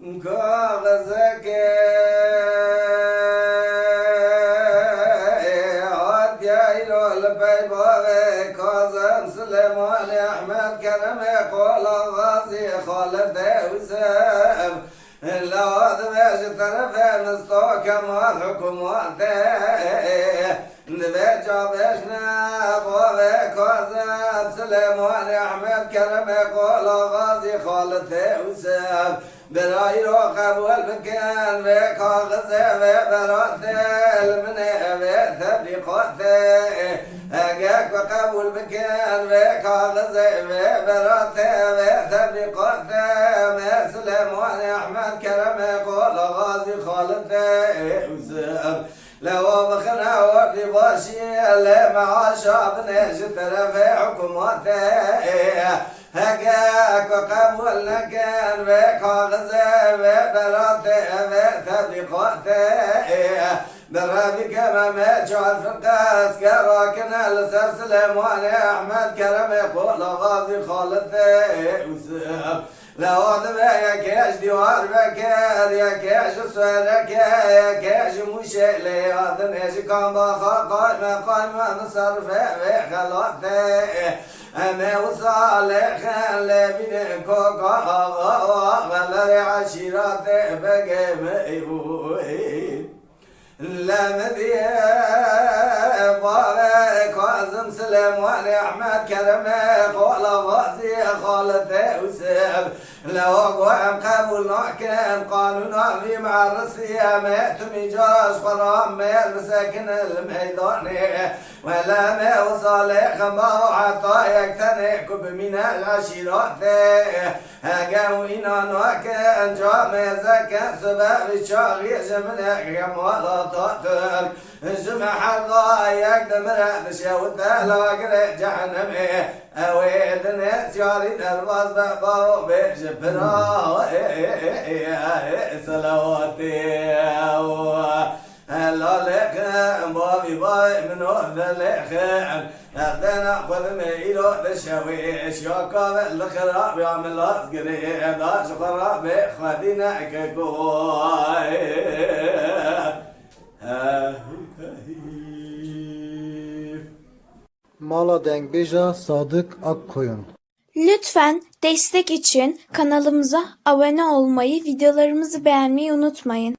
كاغزك عديل البيباغ كازم سليمان أحمد كرم قول غازي خالد وسام لواد باش طرف نستوك ما حكومات نبيجا باشنا قوة كازم سليمان أحمد كرم قول غازي خالد وسام برايرو قبول بكان وكاغز وبرات المنع وثبقات أجاك وقبول بكان وكاغز وبرات وثبقات ما سليمان أحمد كرم قول غازي خالد وسام لو بخنا وقت باشي مع شعب نجد طرف حكوماته هجاك وقبول كان وكاغز وبرات وثبقات برابك ما مجعل في القاس كراكنا لسلسلم وانا احمد كرم يقول غازي خالد وسام لو ضبع يا كاش ديوار بكار يا كاش سوالك يا كاش مشيل يا دنيش كان بخا قائمة نصرف وخلاط أما وصالح خلي من كوكا غلر عشيرات بقى ميبوي لمدي بارك كاظم سليمان أحمد كرم قول غازي خالد وسام لو قوام قبول كان قانون في مع الرسية ما تميجاش قرام ما المساكن الميدان ولا ما وصالح ما حتى يقتنع من العشيرات هاقوينا كان جامع زكاة سبب الشاغي جمنا كمالا تاتر جمع الله يقدم رأبش وتالا قرأ جهنم أويد الناس ياري درباز بابارو بجبرا سلواتي هلا لك بابي باي من هذا لك أخذنا خذ ميلو بالشويش يا كابل الخراب يعمل أصقري داش خراب خدينا كقوي Mala Dengbeja Sadık Akkoyun. Lütfen destek için kanalımıza abone olmayı, videolarımızı beğenmeyi unutmayın.